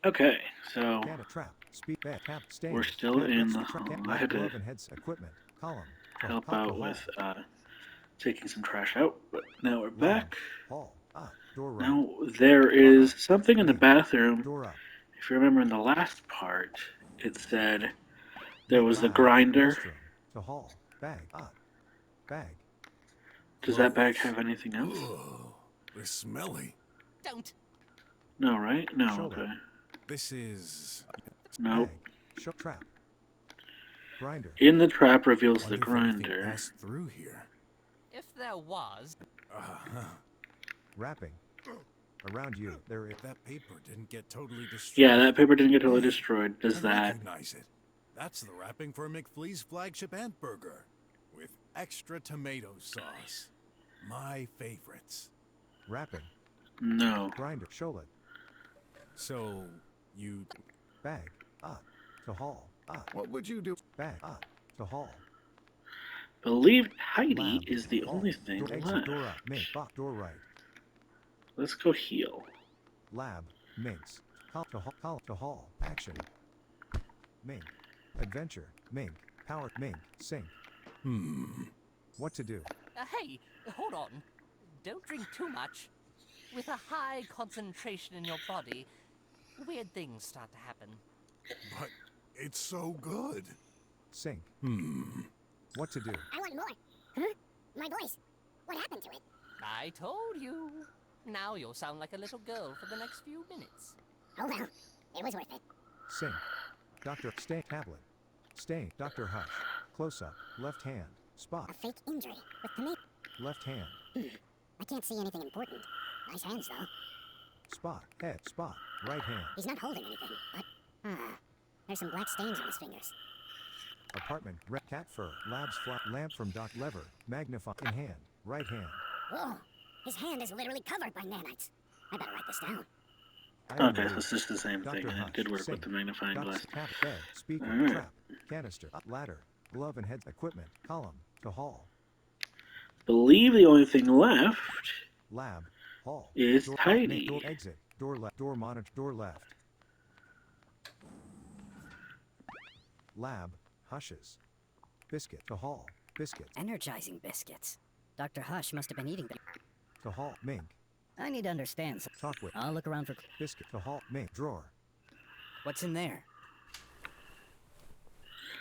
Okay, so Can a trap. Speed bed. Cap. Stain. we're still in the Trap. hall. I had to Glove and heads. Equipment. Column. help Hall. out with taking some trash out, but now we're Lab. back. Hall. Door right. Now there is something in the Main. bathroom. Door up. If you remember in the last part, it said there was a Lab. grinder. Restroom. To hall. Bag. Bag. Does that bag have anything else? Ugh, they're smelly. Don't. No, right? No, Shoulder. okay. This is... Nope. Bag. Trap. Grinder. In the trap reveals the Wonder if anything grinder. passed through here. If there was. Wrapping. Around you. There is. That paper didn't get totally destroyed. Yeah, that paper didn't get totally destroyed. Does I that? recognize it. That's the wrapping for McFlea's flagship ant burger with extra tomato sauce. My favorites. Wrapping. No. Grinder. Shoulder. So, you... Bag. To hall. What would you do? Bag. To hall. Believe Heidi Lab. is the Hall. only thing Door exit. left. Door up. Main. Door right. Let's go heal. Lab. Minx. To hall. Action. Mink. Adventure. Mink. Power. Mink. Sink. What to do? Hey, hold on. Don't drink too much. With a high concentration in your body, weird things start to happen. But it's so good. Sink. What to do? I want more. Huh? My voice. What happened to it? I told you. Now you'll sound like a little girl for the next few minutes. Oh well, it was worth it. Sink. Dr. Stain. Tablet. Stain. Dr. Hush. Close up. Left hand. Spot. A fake injury with tomato. Left hand. I can't see anything important. Nice hands though. Spot. Head. Spot. Right hand. He's not holding anything, but there's some black stains on his fingers. Apartment. Cat fur. Labs flat. Lamp from Doc. Lever. Magnify. In hand. Right hand. Whoa, his hand is literally covered by nanites. I better write this down. Iron Okay, so Roof. it's just the same thing. Dr. It Hush. did work Sink. with the magnifying glass. Tap. Bed. Speaker. Alright. Trap. Canister. Ladder. Glove and head. Equipment. Column. To hall. Believe the only thing left Lab. Hall. is Door, Heidi. Door exit. Door left. Door monitor. Door left. Lab. Hushes. Biscuit. To hall. Biscuit. Energizing biscuits. Dr. Hush must have been eating them. To hall. Mink. I need to understand. Talk with. I'll look around for... Biscuit. To hall. Mink. Drawer. What's in there?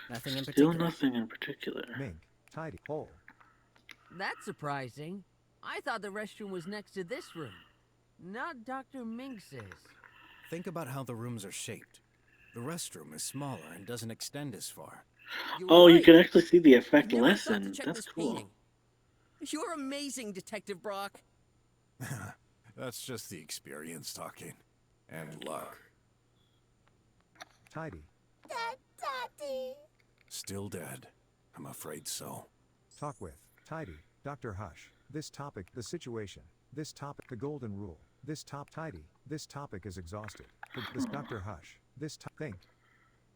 Nothing in Still particular. nothing in particular. Mink. Tidy. Hole. That's surprising. I thought the restroom was next to this room. Not Dr. Minx's. Think about how the rooms are shaped. The restroom is smaller and doesn't extend as far. You're Oh, you right. can actually see the effect Never thought to lessen. check That's this cool. painting. You're amazing, Detective Brock. That's just the experience talking. And luck. Tidy. Daddy. Still dead. I'm afraid so. Talk with. Tidy. Dr. Hush. This topic. The situation. This topic. The golden rule. This top. Tidy. This topic is exhausted. This Dr. Hush. This think.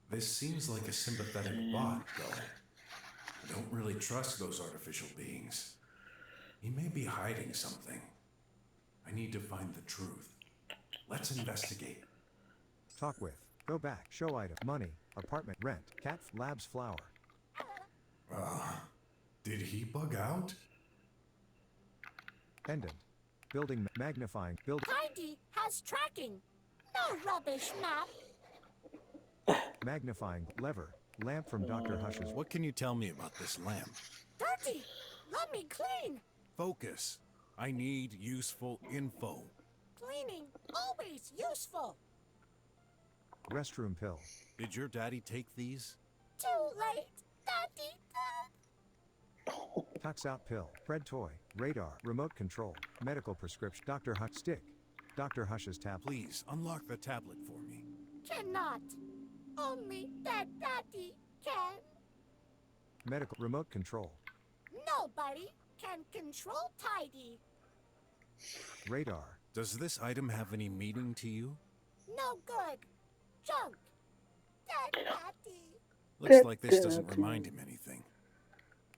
This seems like a sympathetic bot, though. I don't really trust those artificial beings. He may be hiding something. I need to find the truth. Let's investigate. Talk with. Go back. Show item. Money. Apartment. Rent. Cat. Labs. Flower. Did he bug out? Pendant. Building. Magnifying. Build. Heidi has tracking. No rubbish, map. Magnifying. Lever. Lamp from Dr. Hush's. What can you tell me about this lamp? Dirty. Let me clean. Focus. I need useful info. Cleaning. Always useful. Restroom pill. Did your daddy take these? Too late. Daddy. Tucks out pill. Pred toy. Radar. Remote control. Medical prescription. Dr. Hush stick. Dr. Hush's tablet. Please, unlock the tablet for me. Cannot. Only that Daddy can. Medical. Remote control. Nobody can control Tidy. Radar. Does this item have any meaning to you? No good. Junk. Daddy. Looks like this doesn't remind him anything.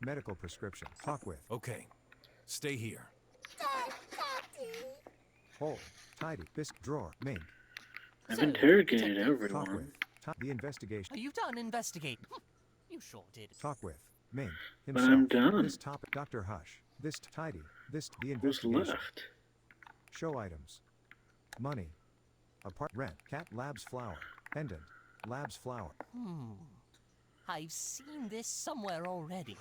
Medical prescription. Talk with. Okay, stay here. Daddy. Hole. Tidy. Bisc. Drawer. Mink. I've So, interrogated Detective, Talk everyone. with. The investigation. you've done investigate. You sure did. Talk with. Ming. But Himself. I'm done. This topic. Dr. Hush. This tidy. This the Who's investigation. left? Show items. Money. Apart rent. Cat labs flower. Pendant. Labs flower. I've seen this somewhere already.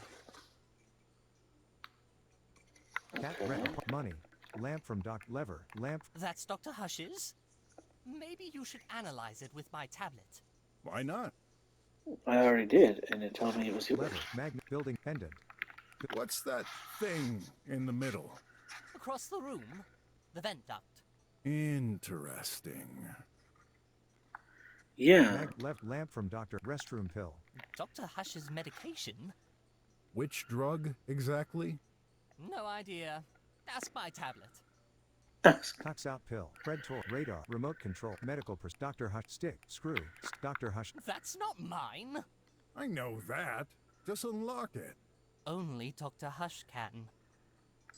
Cat Okay. rent. Money. Lamp from Doc Lever. Lamp. That's Dr. Hush's? Maybe you should analyze it with my tablet. Why not? I already did, and it told me it was yours. Lever. Magnet. Building. Pendant. What's that thing in the middle? Across the room, the vent duct. Interesting. Yeah. Left lamp from Doctor. Restroom pill. Dr. Hush's medication? Which drug exactly? No idea. Ask my tablet. Cox out pill. Predtor. Radar. Remote control. Medical Dr. Hush. Stick. Screw. Dr. Hush. That's not mine. I know that. Just unlock it. Only Dr. Hush can.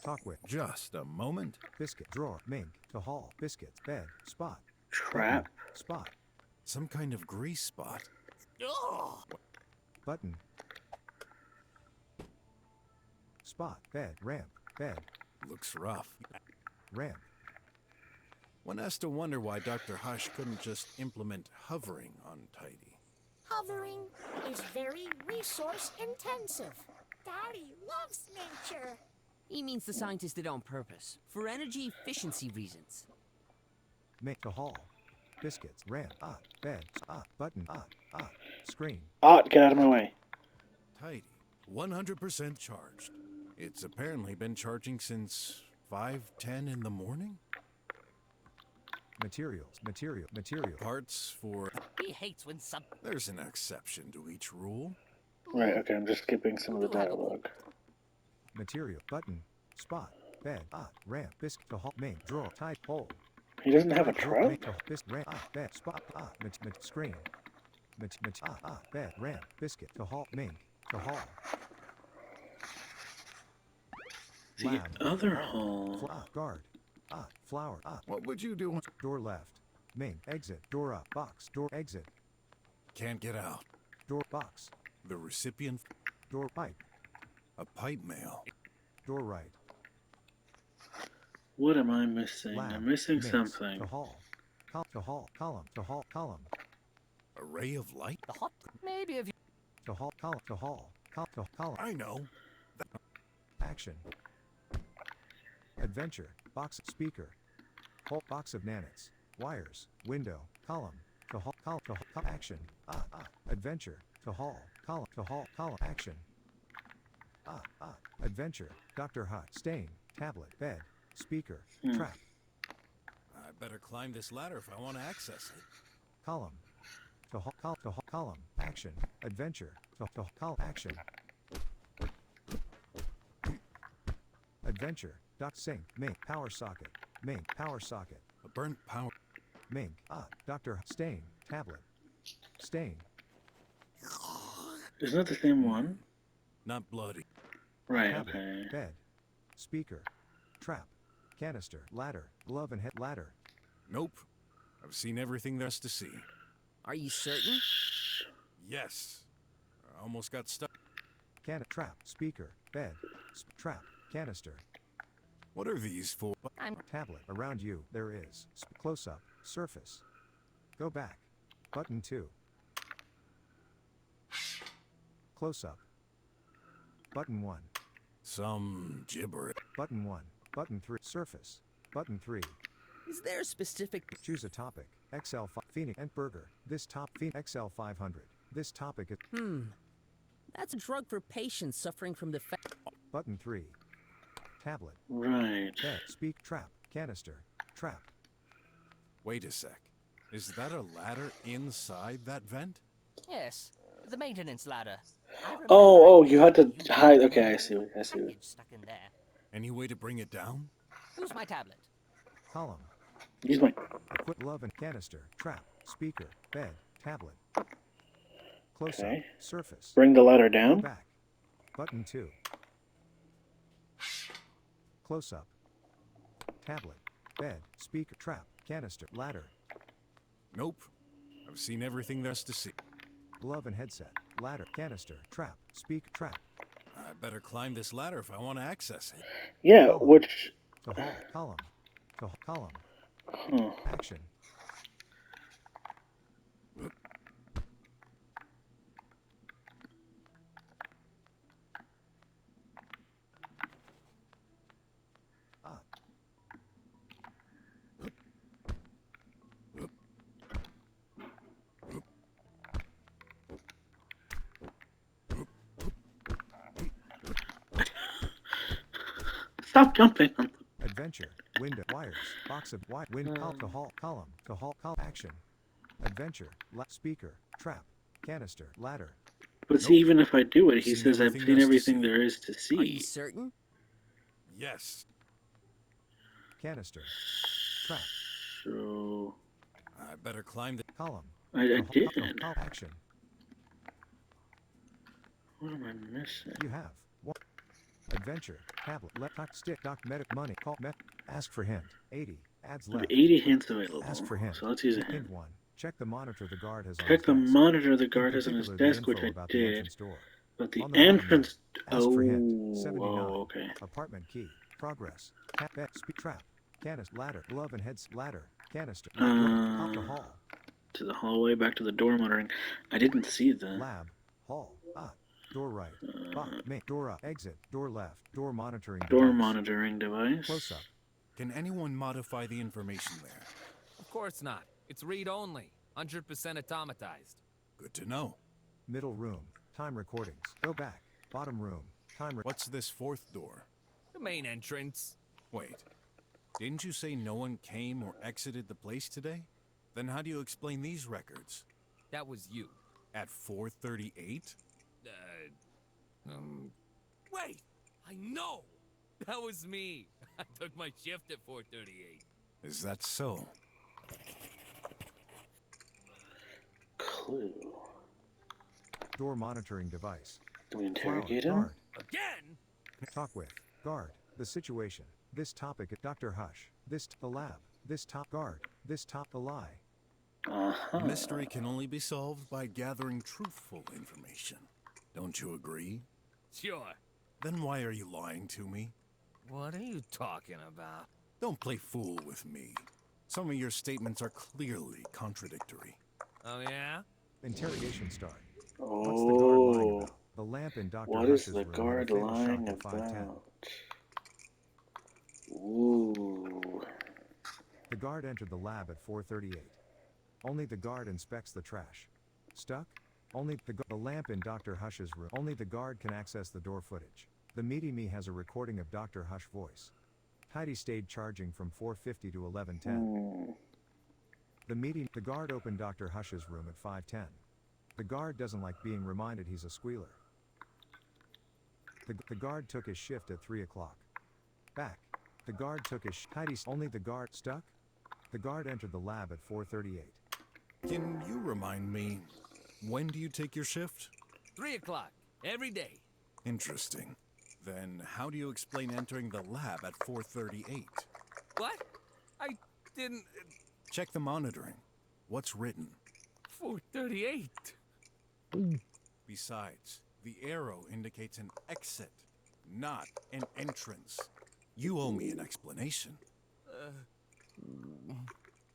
Talk with. Just a moment. Biscuit. Drawer. Mink. To hall. Biscuits. Bed. Spot. Trap. Spot. Some kind of grease spot. Ugh! Button. Spot. Bed. Ramp. Bed. Looks rough. Ramp. One has to wonder why Dr. Hush couldn't just implement hovering on Tidy. Hovering is very resource intensive. Daddy loves nature. He means the scientists did it on purpose, for energy efficiency reasons. Make to hall. Biscuits. Ramp. Bed. Button. Screen. Get out of my way. Tidy. 100% charged. It's apparently been charging since 5:10 in the morning? Materials. Material. Parts for... He hates when some... There's an exception to each rule. Right, okay, I'm just skipping some of the dialogue. Material. Button. Spot. Bed. Ramp. Biscuit. To hall. Make. Drawer. Type. Hole. He doesn't have a Drawer. Make. truck? Ramp. Bed. Spot. Screen. Bed. Ramp. Biscuit. To hall. Mink. To hall. The Lab. other hall. Guard. Flower. What would you do? Door left. Mink. Exit. Door up. Box. Door exit. Can't get out. Door box. The recipient... Door pipe. A pipe mail. Door right. What am I missing? Lab. I'm missing Mix. something. To hall. To hall. Column. To hall. Column. A ray of light? The hot... Maybe if you... To hall. Column. To hall. To column. I know. Action. Adventure. Box. Speaker. Whole box of nanits. Wires. Window. Column. To hall. Column. To hall. Action. Adventure. To hall. Column. To hall. Column. Action. Adventure. Dr. Hutt. Stain. Tablet. Bed. Speaker. Trap. I better climb this ladder if I want to access it. Column. To hall. To hall. Column. Action. Adventure. To column. Action. Adventure. Sink. Mink. Power socket. Mink. Power socket. A burnt power... Mink. Dr. Stain. Tablet. Stain. Isn't that the same one? Not bloody. Right, Tablet. okay. Bed. Speaker. Trap. Canister. Ladder. Glove and head. Ladder. Nope. I've seen everything there's to see. Are you certain? Yes. I almost got stuck. Trap. Speaker. Bed. Trap. Canister. What are these for? I'm... Tablet. Around you. There is. Close up. Surface. Go back. Button 2. Close up. Button 1. Some gibberish. Button 1. Button 3. Surface. Button 3. Is there a specific... Choose a topic. XL Phoenix and Burger. This top Phoenix XL 500. This topic is That's a drug for patients suffering from the... button 3. Tablet. Right. Bed. Speak. Trap. Canister. Trap. Wait a sec. Is that a ladder inside that vent? Yes, the maintenance ladder. I remember Oh, I you had to used hide. a Okay, I see. I see. package stuck in there. Any way to bring it down? Use my tablet. Column. Use my. Equip glove and canister. Trap. Speaker. Bed. Tablet. Close up. Okay. Surface. Bring the ladder Go down. back. Button 2. Close up. Tablet. Bed. Speaker. Trap. Canister. Ladder. Nope. I've seen everything there's to see. Glove and headset. Ladder. Canister. Trap. Speak. Trap. I better climb this ladder if I want to access it. Yeah, Column. which. To hall. Column. To column. Huh. Action. Up. Stop jumping. Adventure. Window. Wires. Box of wire. Wind. To hall. Column. To hall. Action. Adventure. Speaker. Trap. Canister. Ladder. But see, even if I do it, he Seen says I've everything seen there's to everything see. there is to Are you see. certain? Yes. Canister. Trap. So I better climb the... Column. I To did. action. What am I missing? You have one. Adventure. Tablet. Stick. Doc. Medic. Money. Call. Ask for hint. 80. Adds I have left. 80 hints available. Ask for hint. So let's use a hint. Hint 1. Check the monitor the guard has on Check his the desk. monitor the In guard has on his particular, the desk, which info I about the did. entrance door. But the On the bottom entrance. right, ask for hint. Oh, 79. whoa, okay. Apartment key. Progress. Speed trap. Canister. Ladder. Glove and heads. Ladder. Canister. Top to hall. To the hallway, back to the door monitoring. I didn't see that. Lab. Hall. Up. Door right. Door up. Exit. Door left. Door monitoring Door device. monitoring device. Close up. Can anyone modify the information there? Of course not. It's read-only. 100% automatized. Good to know. Middle room. Time recordings. Go back. Bottom room. What's this fourth door? The main entrance. Wait. Didn't you say no one came or exited the place today? Then how do you explain these records? That was you. At 4:38? Wait! I know! That was me. I took my shift at 4:38. Is that so? Clue. Door monitoring device. Do we interrogate him? Guard. Again? Talk with. Guard. The situation. This topic at Dr. Hush. The lab. This top guard. This top the lie. Uh-huh. Mystery can only be solved by gathering truthful information. Don't you agree? Sure. Then why are you lying to me? What are you talking about? Don't play fool with me. Some of your statements are clearly contradictory. Oh, yeah? Interrogation start. What's the guard lying Oh. about? The lamp in Dr. What is Hush's the room guard had a fatal lying shock at 510. about? Ooh. The guard entered the lab at 4:38. Only the guard inspects the trash. Stuck? Only the lamp in Dr. Hush's room. Only the guard can access the door footage. The Meaty Me has a recording of Dr. Hush voice. Tidy stayed charging from 4:50 to 11:10. The guard opened Dr. Hush's room at 5:10. The guard doesn't like being reminded he's a squealer. The guard took his shift at 3 o'clock. Back. The guard took his only the guard stuck? The guard entered the lab at 4:38. Can you remind me, when do you take your shift? 3 o'clock. Every day. Interesting. Then how do you explain entering the lab at 4:38? What? I didn't... Check the monitoring. What's written? 4:38. Besides, the arrow indicates an exit, not an entrance. You owe me an explanation.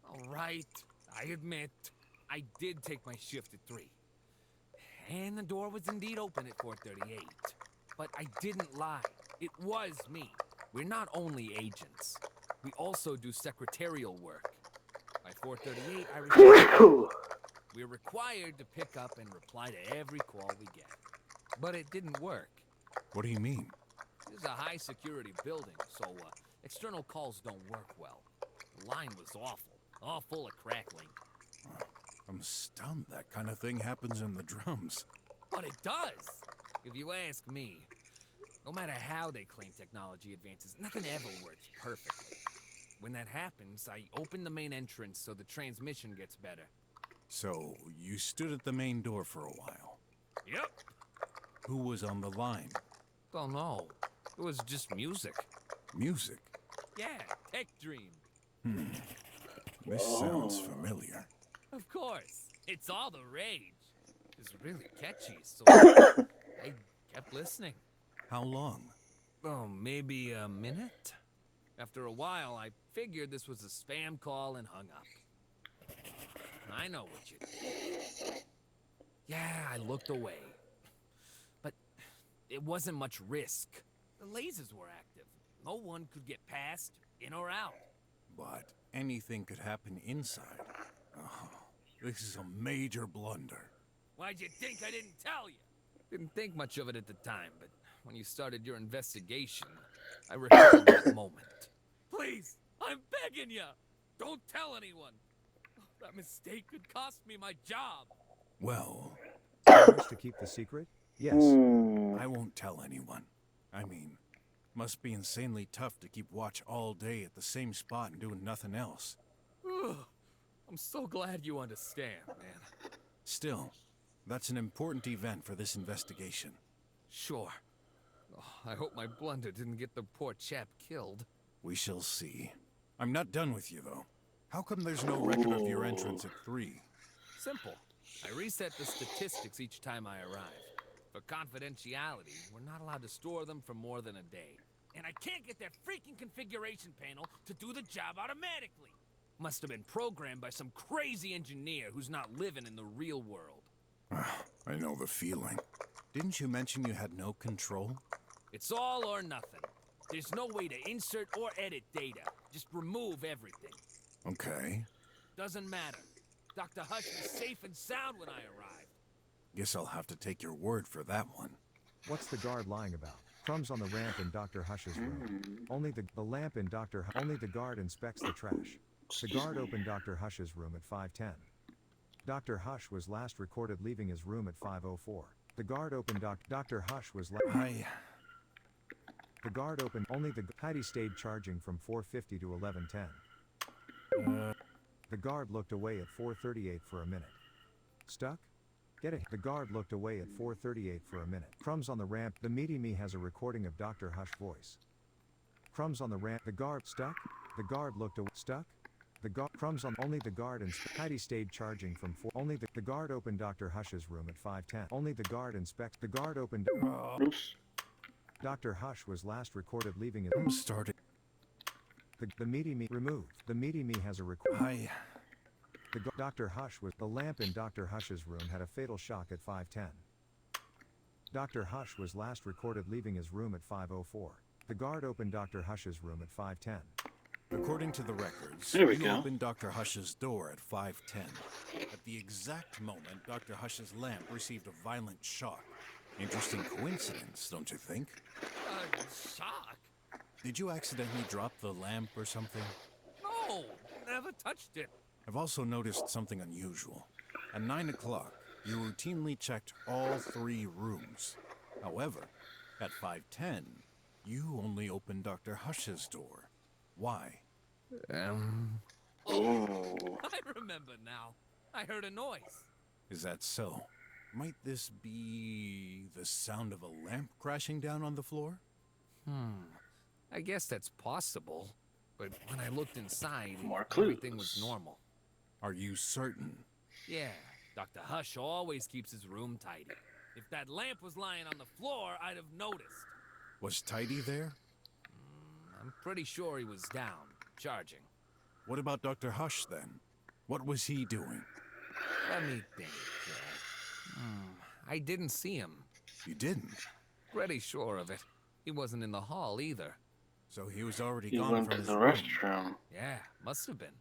All right. I admit, I did take my shift at 3. And the door was indeed open at 4:38. But I didn't lie. It was me. We're not only agents. We also do secretarial work. By 4:38, we're required to pick up and reply to every call we get. But it didn't work. What do you mean? This is a high-security building, so external calls don't work well. The line was awful, all full of crackling. I'm stunned that kind of thing happens in the drums. But it does, if you ask me. No matter how they claim technology advances, nothing ever works perfectly. When that happens, I open the main entrance so the transmission gets better. So, you stood at the main door for a while. Yep. Who was on the line? Don't know. It was just music. Music? Yeah, Tech Dream. This sounds familiar. Of course. It's all the rage. It's really catchy, so I kept listening. How long? Oh, maybe a minute? After a while, I figured this was a spam call and hung up. I know what you did. Yeah, I looked away. But it wasn't much risk. The lasers were active. No one could get past, in or out. But anything could happen inside. Oh, this is a major blunder. Why'd you think I didn't tell you? Didn't think much of it at the time, but when you started your investigation, I recalled that moment. Please, I'm begging you! Don't tell anyone! That mistake could cost me my job! Well, Wish to keep the secret? Yes. I won't tell anyone. I mean, must be insanely tough to keep watch all day at the same spot and doing nothing else. I'm so glad you understand, man. Still, that's an important event for this investigation. Sure. Oh, I hope my blunder didn't get the poor chap killed. We shall see. I'm not done with you, though. How come there's no record of your entrance at 3? Simple. I reset the statistics each time I arrive. For confidentiality, we're not allowed to store them for more than a day. And I can't get that freaking configuration panel to do the job automatically. Must have been programmed by some crazy engineer who's not living in the real world. I know the feeling. Didn't you mention you had no control? It's all or nothing. There's no way to insert or edit data. Just remove everything. Okay. Doesn't matter. Dr. Hush was safe and sound when I arrived. Guess I'll have to take your word for that one. What's the guard lying about? Crumbs on the ramp in Dr. Hush's room. Only the lamp in Only the guard inspects the trash. The guard opened Dr. Hush's room at 5:10. Dr. Hush was last recorded leaving his room at 5:04. The guard opened Dr. Hush was The guard opened Heidi stayed charging from 4:50 to 11:10. The guard looked away at 4:38 for a minute. Stuck? Get it. The guard looked away at 4:38 for a minute. Crumbs on the ramp. The meaty me has a recording of Dr. Hush voice. Crumbs on the ramp. The guard stuck? The guard looked away. Stuck? The guard crumbs on only the guard and Heidi stayed charging from 4. Only the guard opened Dr. Hush's room at 5:10. Only the guard inspects. The guard opened. Dr. Hush was last recorded leaving his room. Started. The meaty me removed. The meaty me has a record. Dr. Hush was the lamp in Dr. Hush's room had a fatal shock at 5:10. Dr. Hush was last recorded leaving his room at 5:04. The guard opened Dr. Hush's room at 5:10. According to the records, There we you go. opened Dr. Hush's door at 5:10. At the exact moment, Dr. Hush's lamp received a violent shock. Interesting coincidence, don't you think? Shock? Did you accidentally drop the lamp or something? No, never touched it. I've also noticed something unusual. At 9 o'clock, you routinely checked all 3 rooms. However, at 5:10, you only opened Dr. Hush's door. Why? Oh. I remember now. I heard a noise. Is that so? Might this be the sound of a lamp crashing down on the floor? I guess that's possible. But when I looked inside, More everything was clues. normal. Are you certain? Yeah, Dr. Hush always keeps his room tidy. If that lamp was lying on the floor, I'd have noticed. Was Tidy there? I'm pretty sure he was down, charging. What about Dr. Hush then? What was he doing? Let me think. I didn't see him. You didn't? Pretty sure of it. He wasn't in the hall either. So he was already He gone went from to his the room. restroom. Yeah, must have been.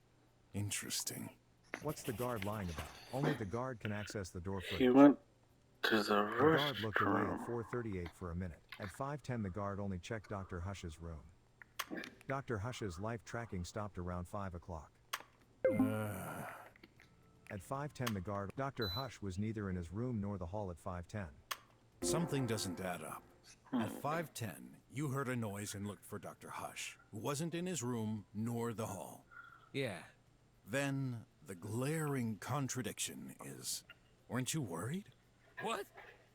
Interesting. What's the guard lying about? Only the guard can access the door footage. He went to the The guard looked away restroom. at 4:38 for a minute. At 5:10 the guard only checked Dr. Hush's room. Dr. Hush's life tracking stopped around 5 o'clock. At 5:10 the guard Dr. Hush was neither in his room nor the hall at 5:10. Something doesn't add up. At 5:10, you heard a noise and looked for Dr. Hush, who wasn't in his room nor the hall. Yeah. Then, the glaring contradiction is, weren't you worried? What?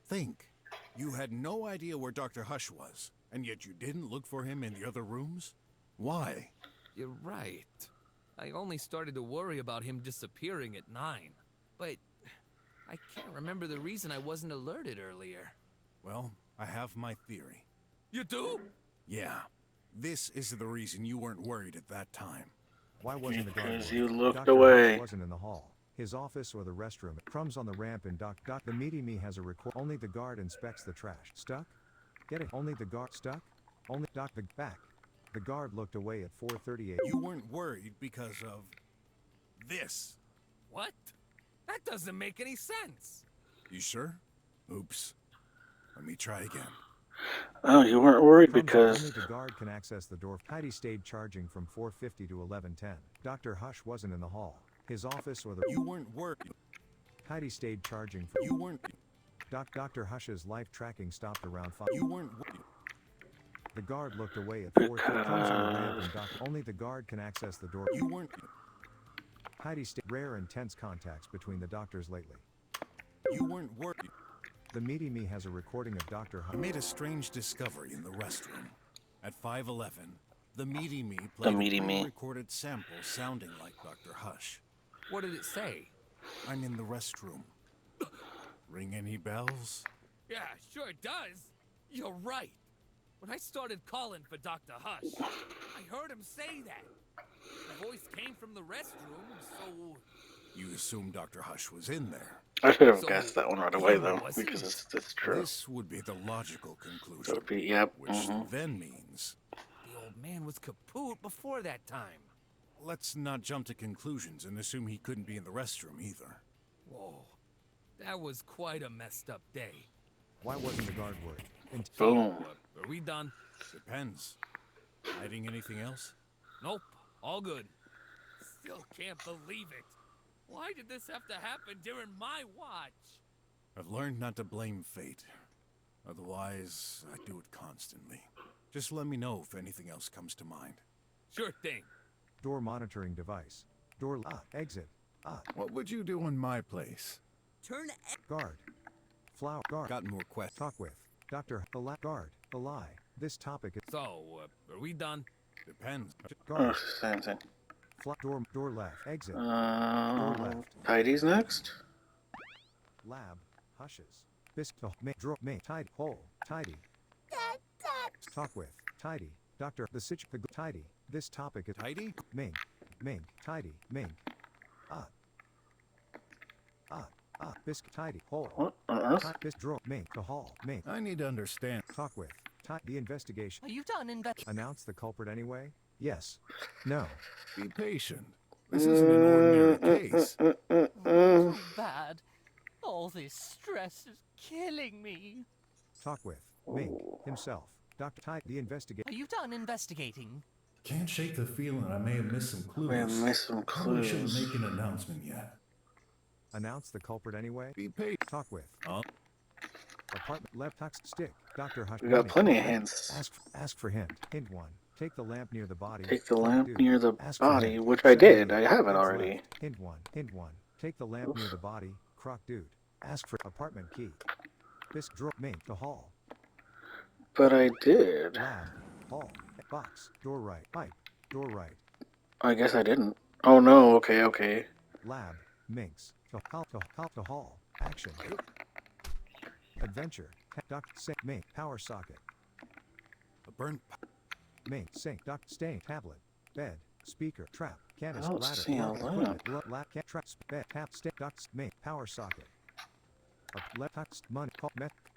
Think. You had no idea where Dr. Hush was, and yet you didn't look for him in the other rooms? Why? You're right. I only started to worry about him disappearing at 9. But I can't remember the reason I wasn't alerted earlier. Well, I have my theory. You do? Yeah. This is the reason you weren't worried at that time. Why wasn't the guard Because worried? you looked Dr. away. Hush wasn't in the hall, his office, or the restroom. Crumbs on the ramp in the meaty me has a record. Only the guard inspects the trash. Stuck? Get it? Only the guard stuck? Only the back. The guard looked away at 4:38. You weren't worried because of this. What? That doesn't make any sense. You sure? Oops. Let me try again. Oh, you weren't worried Only because the guard can access the door. Heidi stayed charging from 4:50 to 11:10. Dr. Hush wasn't in the hall, his office, or the. You weren't worried. Heidi stayed charging for. You weren't. Dr. Hush's life tracking stopped around 5. You weren't worried. The guard looked away at 4:30. Crumbs on the ramp and only the guard can access the door. You weren't. Heidi stayed. Rare and tense contacts between the doctors lately. You weren't worried. The meaty me has a recording of Dr. I Hush. made a strange discovery in the restroom. At 5:11, the meaty me The played meaty a me. recorded sample sounding like Dr. Hush. What did it say? I'm in the restroom. Ring any bells? Yeah, sure it does. You're right. When I started calling for Dr. Hush, I heard him say that. The voice came from the restroom, so... You assume Dr. Hush was in there. I should have So, guessed that one right away he though, wasn't? because it's true. This would be the logical So conclusion, it'd be yep. which then means, The old man was kaput before that time. let's not jump to conclusions and assume he couldn't be in the restroom either. Whoa. That was quite a messed up day. Why wasn't the guard worried? Boom. Are we done? Depends. Hiding anything else? Nope. All good. Still can't believe it. Why did this have to happen during my watch? I've learned not to blame fate. Otherwise, I do it constantly. Just let me know if anything else comes to mind. Sure thing. Door monitoring device. Door exit. What would you do in my place? Turn Guard. Flower guard. Got more questions? Talk with Dr. Guard. The lie. This topic is So, are we done? Depends. Oh, guard. same thing. Door left. Exit. Door left. Tidy's next. Lab. Hushes. Tidy. Hole. Tidy. Talk with. Tidy. Doctor. The tidy. This topic is Tidy? Ming. Tidy. Ming. Biscuit. Tidy. Hole. What on earth? Ming. The hall. Ming. I need to understand. Talk with. The investigation. Are you done Announce the culprit anyway? Yes. No. Be patient. This isn't an ordinary case. Too bad. All this stress is killing me. Talk with. Ming. Himself. Dr. The investigator. Are you done investigating? Can't shake the feeling I may have missed some clues. We have missed some Probably shouldn't clues. make an announcement yet. Announce the culprit anyway? Be patient. Talk with. Huh? Apartment left stick. Dr. Hush. We got plenty of hints. Ask for hint. Hint 1. Take the lamp near the body. Take the Talk lamp dude. near the Ask for body, hint. which I did. 78. I have it Hints already. left. Hint 1. Take the lamp near the body. Croc dude. Ask for apartment key. Ming. The hall. But I did. Lab. Hall. Box. Door right. Pipe. Door right. I guess I didn't. Oh no. Okay. Lab. Minx. The hall. Action. Adventure. Dr. Sink. Ming. Power socket. A burnt Ming. Sink. Dr. Stain. Tablet. Bed. Speaker. Trap. Canvas. I don't Ladder. see a lamp. Lap. Trap. Bed. Tap. Stick. Dr. Ming. Power socket. Left. Money. Call.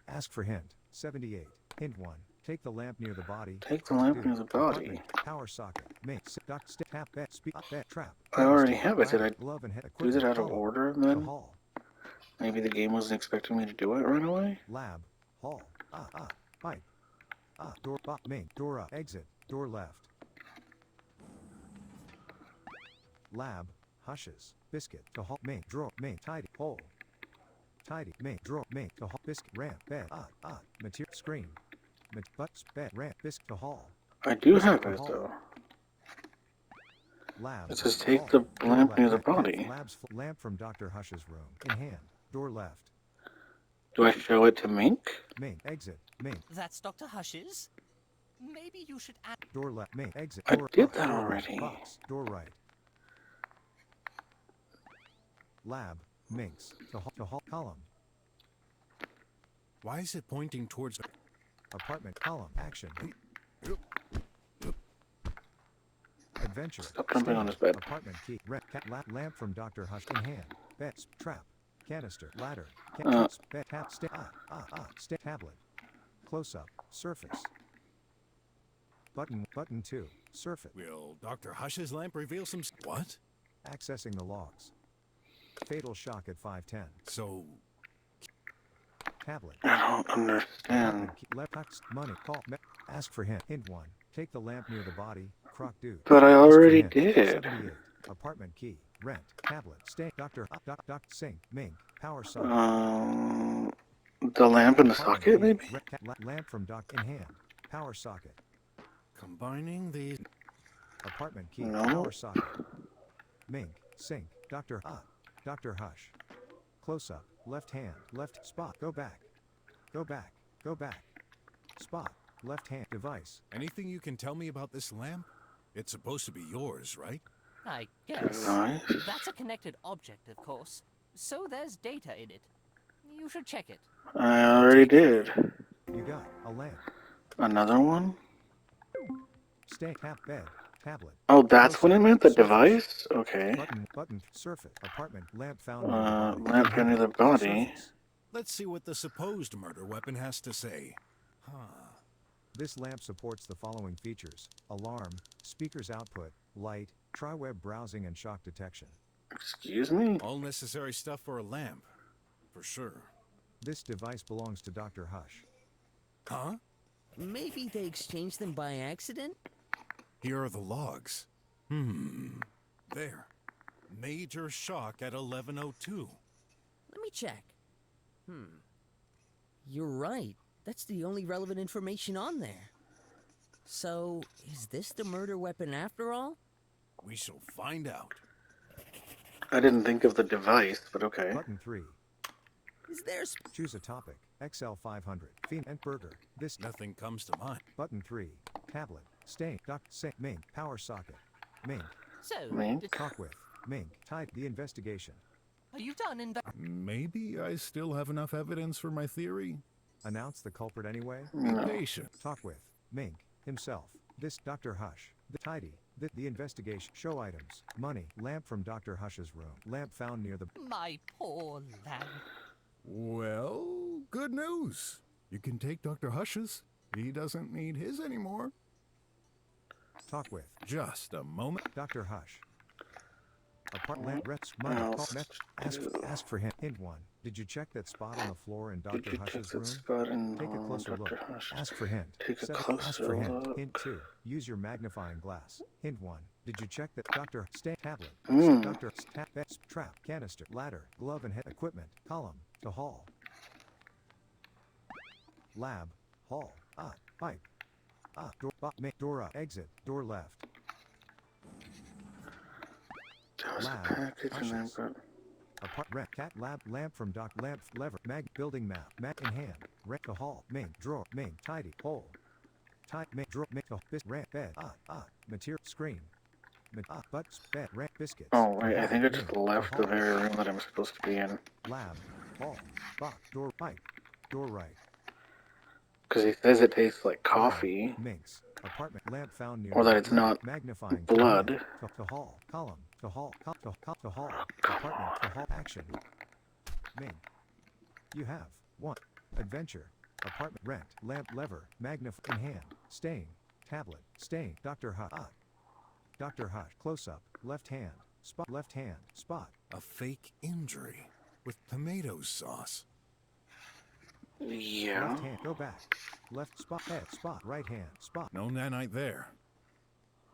Ask for hint. 78. Hint 1. Take the lamp near the body. Take the lamp Dude. near the body. Apartment. Power socket. Ming. Dr. Stick. Tap. Bed. Bed. Trap. I already Stick, have it. Did I ladder, glove and head. do it out of Hall. order The then? hall. Maybe the game wasn't expecting me to do it right away? Lab. Hall. Pipe. Door. Ming. Door up. Exit. Door left. Lab. Hushes. Biscuit. The hall. Ming. Drawer. Ming. Tidy. Hole. Tidy. Ming. Drawer. Ming. The hall. Biscuit. Ramp. Bed. Material. Screen. Butts. Bed. Ramp. Biscuit. The hall. I do Biscuit, have the it hall. though. Lab. It says Hall. take the Door lamp left. near the Lamp. body. Lab's lamp from Dr. Hush's room. In hand. Door left. Do I show it to Mink? Ming. Exit. Ming. That's Dr. Hush's? Maybe you should add. Door left. Ming. Exit. I Door did up. that Door already. Box. Door right. Lab, Minx, to hall, column, Why is it pointing towards... apartment, column, action, adventure, Stop jumping on his bed. apartment key, lamp from Dr. Hush in hand, bed, trap, canister, ladder, bed, tap, tablet, close up, surface, button 2, surface, Will Dr. Hush's lamp reveal some... What? accessing the logs, fatal shock at 5:10, So, tablet, I don't understand. left, money, call, ask for hint, hint 1, take the lamp near the body, croc dude, But I ask for already hint, did. 78, apartment key, rent, tablet, stay, doctor, sink, mink, power socket, The lamp in the apartment socket, key, maybe? lamp from doc in hand, power socket, combining these... apartment key, No. power socket, mink, sink, Dr. Hush, close up, left hand, left, spot, go back, spot, left hand, device, Anything you can tell me about this lamp? It's supposed to be yours, right? I guess. Nice. That's a connected object, of course. So there's data in it. You should check it. I already did. you got, a lamp, Another one? stay, bed, tablet, Oh, that's what it meant? The Surface. device? Okay. button, surface, apartment, lamp found near the body, Lamp found near the body. surface. Let's see what the supposed murder weapon has to say. This lamp supports the following features: alarm, speakers output, light, tri-web browsing and shock detection. Excuse me? All necessary stuff for a lamp. For sure. This device belongs to Dr. Hush. Huh? Maybe they exchanged them by accident? Here are the logs. There. Major shock at 11:02. Let me check. You're right. That's the only relevant information on there. So, is this the murder weapon after all? We shall find out. I didn't think of the device, but okay. Button 3. Is there Choose a topic. XL 500. Fiend and burger. This. Nothing comes to mind. Button 3. Tablet. Stain. Mink. Power socket. Mink. So, Mink? Talk with. Mink. Type the investigation. are you done Maybe I still have enough evidence for my theory. Announce the culprit anyway. No. Patient. Talk with. Mink. Himself. This Dr. Hush. The tidy. The investigation. Show items. Money. Lamp from Dr. Hush's room. Lamp found near the. My poor lamb. Well, good news. You can take Dr. Hush's. He doesn't need his anymore. Talk with. Just a moment. Dr. Hush. Lamp. Rest. Money. else Ask for hint. Hint 1. Did you check that spot on the floor in Did Dr. you check Hush's that room? spot in Take a closer Dr. look. Hush? Ask for hint. Take a Ask closer for hint. look. Hint 2. Use your magnifying glass. Hint 1. Did you check that Dr. Tablet? Dr. Trap. Canister. Ladder. Glove and head. Equipment. Column. To hall. Lab. Hall. Pipe. Door up. Exit. Door left. There was a Lab. package in there, Ushers. but... Rent. Cat. Lamp from Doc. Lamp. Lever. Building map. Map in hand. Rent. The hall. Ming. Drawer. Ming. Tidy. Hole. Drawer. Bed. Material. Screen. Butts. Bed. Rent. Biscuits. Oh, wait, I think I just Ming. left the Hall. very room that I'm supposed to be in. Lab. Hall. Box. Door. Pipe. Door right. Because he says it tastes like coffee. Minx. Apartment. Lamp found near. Or that it's not magnifying. blood. To hall. Column. To hall. To hall. Apartment. To hall. Action. Ming. You have 1. Adventure. Apartment. Rent. Lamp. Lever. Magnify in hand. Stain. Tablet. Stain. Dr. Hush. Dr. Hush. Close up. Left hand. Spot. Left hand. Spot. A fake injury with tomato sauce. Yeah. Left hand. Go back. Left spot. Head. Spot. Right hand. Spot. No nanite there.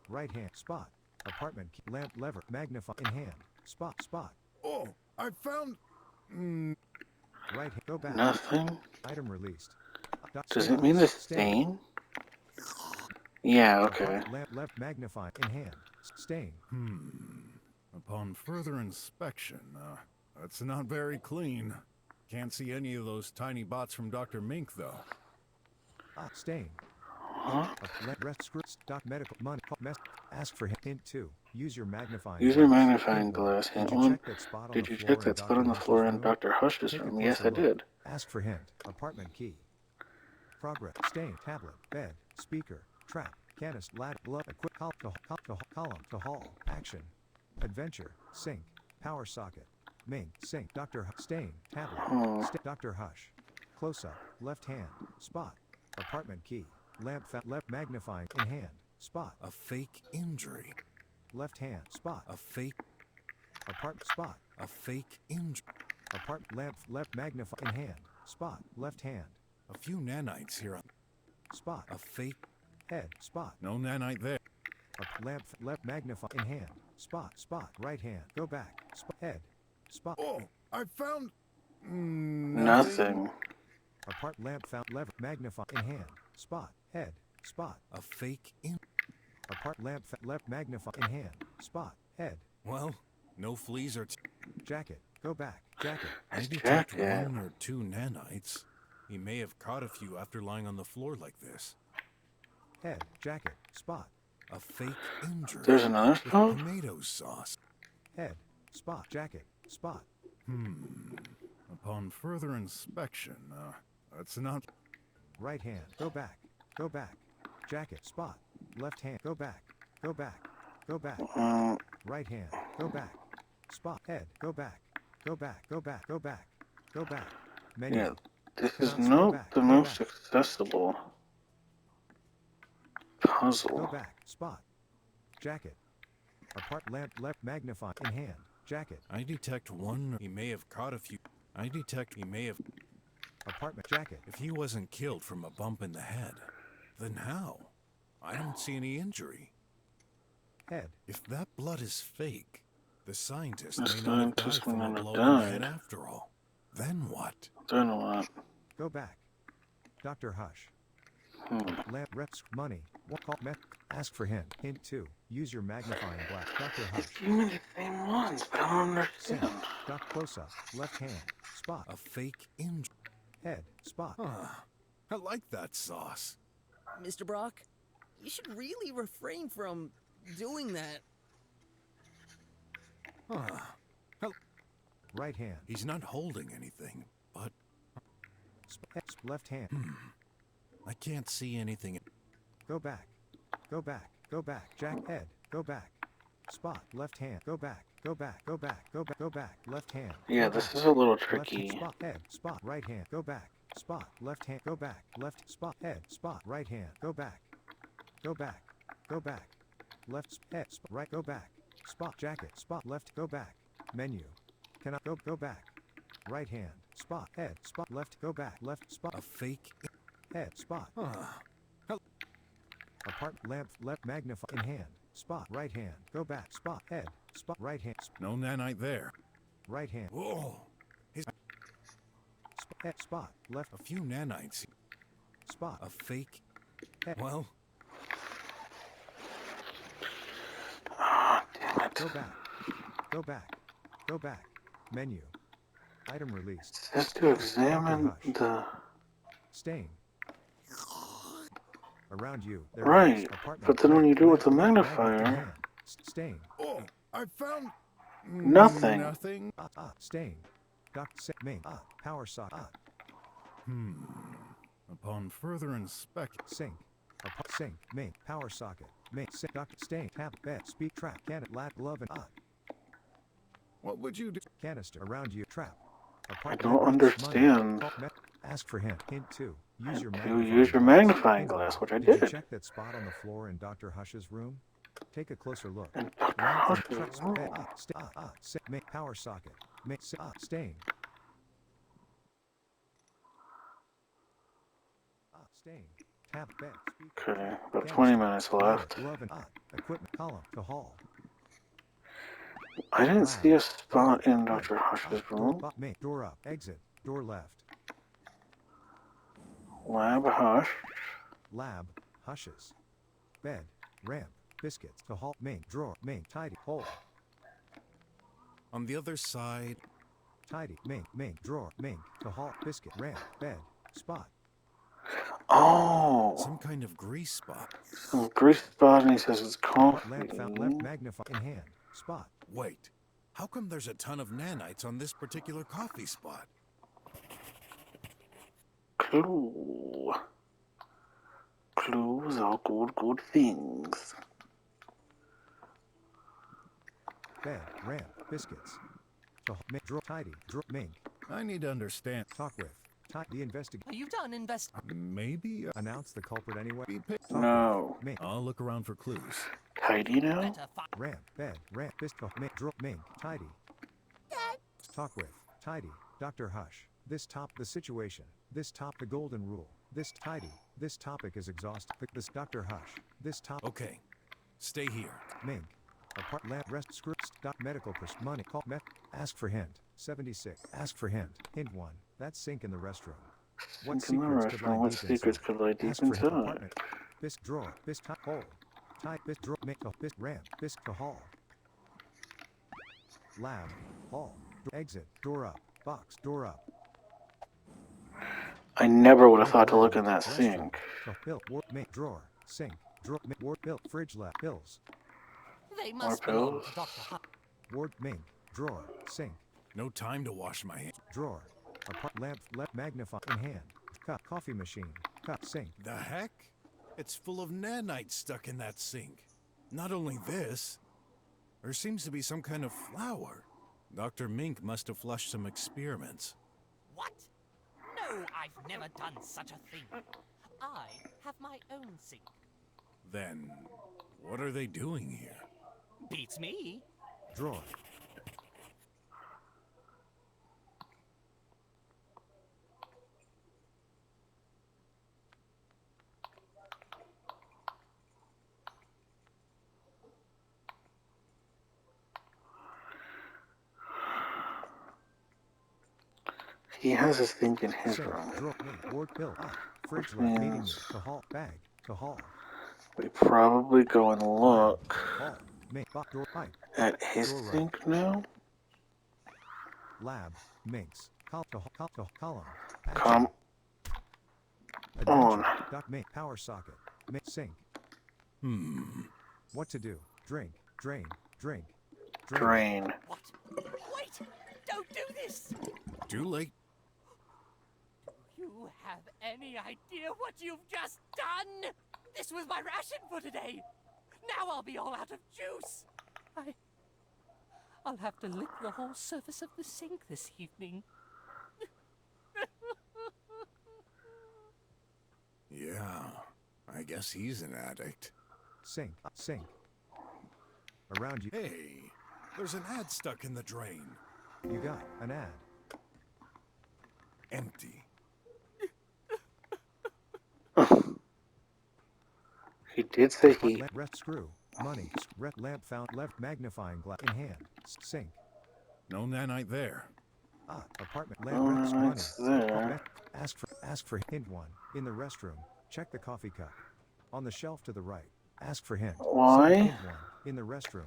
Right hand. Spot. Apartment. Lamp. Lever. Magnify in hand. Spot. Spot. Oh, I found... Right hand. Go back. Nothing? Item released. Does it mean the stain? Yeah, okay. Lamp left magnify in hand. Stain. Upon further inspection, that's not very clean. Can't see any of those tiny bots from Dr. Mink, though. Stain. Huh? Rest scripts. Doc medical money. Ask for hint 2. Use your magnifying Use your glass. magnifying Hint one. glass. Did Hint you one. check that spot on Did the you floor check in that spot Dr. on the Hush's floor in room? Dr. Hush's Take a room? Yes, closer I look. did. Ask for hint. Apartment key. Progress. Stain. Tablet. Bed. Speaker. Trap. Canister. Ladder. Glove. Equip. Column. To hall. Action. Adventure. Sink. Power socket. Mink. Sink. Stain. Tablet. Dr. Hush. Close up. Left hand. Spot. Apartment key. Lamp. Left magnifying. In hand. Spot. A fake injury. Left hand. Spot. A fake. Apartment. Spot. A fake injury. Apart. Lamp. Left magnify. In hand. Spot. Left hand. A few nanites here on. Spot. A fake. Head. Spot. No nanite there. A lamp. Left magnify. In hand. Spot. Spot. Right hand. Go back. Spot. Head. Spot. Oh, I found. Nothing. Apart. Lamp. Found. Lever. Magnify. In hand. Spot. Head. Spot. A fake in. Apart. Lamp. Left magnify. In hand. Spot. Head. Well, no fleas or. Jacket. Go back. Jacket. I His detect jacket. 1 or 2 nanites. He may have caught a few after lying on the floor like this. Head. Jacket. Spot. A fake injury. There's another with spot? tomato sauce. Head. Spot. Jacket. Spot. Upon further inspection, that's not. Right hand. Go back. Go back. Jacket. Spot. Left hand. Go back. Go back. Go back. Right hand. Go back. Spot. Head. Go back. Go back. Go back. Go back. Go back. Menu. Yeah, this is Cannot not back. the Go most back. accessible Go puzzle. back. Spot. Jacket. Apart. Lamp. Left magnify. In hand. Jacket. I detect 1. He may have caught a few. I detect he may have. Apartment. Jacket. If he wasn't killed from a bump in the head, then how? I don't see any injury. Head. If that blood is fake, the scientist The may not have died scientist from may a not have blow in the head died. after all. Then what? Then what? Go back. Dr. Hush. Hmm. Lamp. Reps. Money. What call? Ask for hint. Hint 2. Use your magnifying glass. Dr. Hush. Give me the same ones, but I don't Sink. understand. Doc. Close up. Left hand. Spot. A fake injury. Head. Spot. I like that sauce. Mr. Brock, you should really refrain from doing that. Right hand. He's not holding anything, but Left hand. I can't see anything. Go back. Go back. Go back. Jack. Head. Go back. Spot. Left hand. Go back. Go back. Go back. Go back. Go back. Left hand. Yeah, Go this back. is a little Left tricky. spot. Head. Spot. Right hand. Go back. Spot. Left hand. Go back. Left spot. Head. Spot. Right hand. Go back. Go back. Go back. Left head. Spot. Right. Go back. Spot. Jacket. Spot. Left. Go back. Menu. Cannot go. Go back. Right hand. Spot. Head. Spot. Left. Go back. Left spot. A fake. Head. Spot. Apart. Lamp. Left. Magnify. In hand. Spot. Right hand. Go back. Spot. Head. Spot. Right hand. No nanite there. Right hand. Whoa! Head. Spot. Left. A few nanites. Spot. A fake. Head. Well, Ah, damn it. Go back. Go back. Go back. Menu. Item released. It says to examine Hush. the... Stain. Around you. There Right, is apartment. but then when you do it with the Magnet in magnifier- hand. Stain. oh, I found Nothing. Nothing. Stain. Ming. Power socket. Upon further inspection, Sink. Sink. Ming. Power socket. Ming. Sink. Stain. Tap. Bed. Speak. Trap. Cannon. Lap. Glove. And what would you do? canister. Around you. Trap. I don't understand. Ask for hint. Hint 2. Use your To magnifying use your glass. magnifying Hint glass, one. which I Did you did. check that spot on the floor in Dr. Hush's room? Take a closer look. And Dr. Lamp and Hush's trucks. room. Make power socket. Make stain. Stain. Tap. Bed. Speak. Okay, about 20 minutes left. Glove and equipment column to hall. I didn't see a spot in Dr. Hush's room. Make door up. Exit. Door left. Lab Hush. Lab. Hushes. Bed. Ramp. Biscuits. To hall. Main. Drawer. Main. Tidy. Hole. On the other side, Tidy. Main. Drawer. Main. To hall. Biscuit. Ramp. Bed. Spot. Oh, Some kind of grease spot. some grease spot, and he says it's coffee. Lamp found left magnify in hand. Spot. Wait, how come there's a ton of nanites on this particular coffee spot? Clue. Clues are good things. Bed. Ramp. Biscuits. Draw. Tidy. Draw. Mink. I need to understand. Talk with. The investigator. Are you done Maybe Announce the culprit anyway. be picked. Talk No. with. Mink. I'll look around for clues. Tidy now? better Ramp. Bed. Ramp. Biscuit. Mink. Draw. Mink. Tidy. Talk with. Tidy. Dr. Hush. The situation. The golden rule. This tidy. This topic is exhausting. This Dr. Hush. This topic. Okay, stay here. Mink. Apart lamp rest script. Medical money. Call ask for hint. 76. Ask for hint. Hint 1. That sink in the restroom. Sink in the restroom. What secrets could lie deep Ask for hint. inside? Apartment. Bisc drawer. Bisc top hole. Tie. Bisc drawer. Make a bisc ramp. Bisc to hall. Lab. Hall. Exit. Door up. Box. Door up. I never would have thought to look in that sink. Bill. Make drawer. Sink. Drawer. Ward. Bill. Fridge lab. Pills. They must More belong pills? to Dr. Hush. Ward. Mink. Drawer. Sink. No time to wash my hands. Drawer. Apart lamp. Left magnify in hand. Cup. Coffee machine. Cup. Sink. The heck? It's full of nanites stuck in that sink. Not only this, there seems to be some kind of flower. Dr. Mink must have flushed some experiments. What? No, I've never done such a thing. I have my own sink. Then, what are they doing here? Beats me. Drawer. He has his sink in his Sink. room. Drawer. Mink. Ward. Bill. Fridge Which lab. Meeting room. means- To hall. Bag. To hall. We probably go and look Hall. Mink. Box. Door. Pipe. at his Door right. sink now. Lab. Minks. Column. Column. Come on. Duck. Mink. Power socket. Mink. Sink. What to do? Drink. Drain. Drink. Drain. What? Wait! Don't do this! Too late. Do you have any idea what you've just done? This was my ration for today. Now I'll be all out of juice. I'll have to lick the whole surface of the sink this evening. Yeah, I guess he's an addict. Sink. Sink. Around you. Hey, there's an ad stuck in the drain. You got an ad. Empty. He did say he. Rest screw. Money. Lamp found left magnifying glass in hand. Sink. No nanite there. Apartment. No Lamp rest money. nanites there. Ask for hint 1. In the restroom. Check the coffee cup. On the shelf to the right. Ask for hint. Why? Hint 1. In the restroom.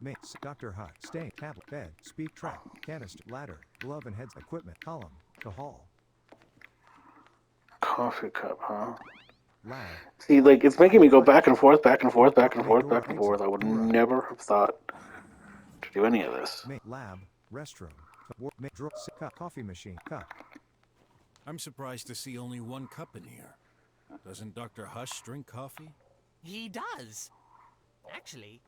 Mates. Dr. Hush. Stain. Tablet. Bed. Speed trap. Canister. Ladder. Glove and heads. Equipment. Column. To hall. Coffee cup, huh? Lab. See, like, it's making me go back and forth, back and forth, back and forth, back and forth. I would never have thought to do any of this. Lab. Restroom. Coffee machine. Cup. I'm surprised to see only one cup in here. Doesn't Dr. Hush drink coffee? He does. Actually,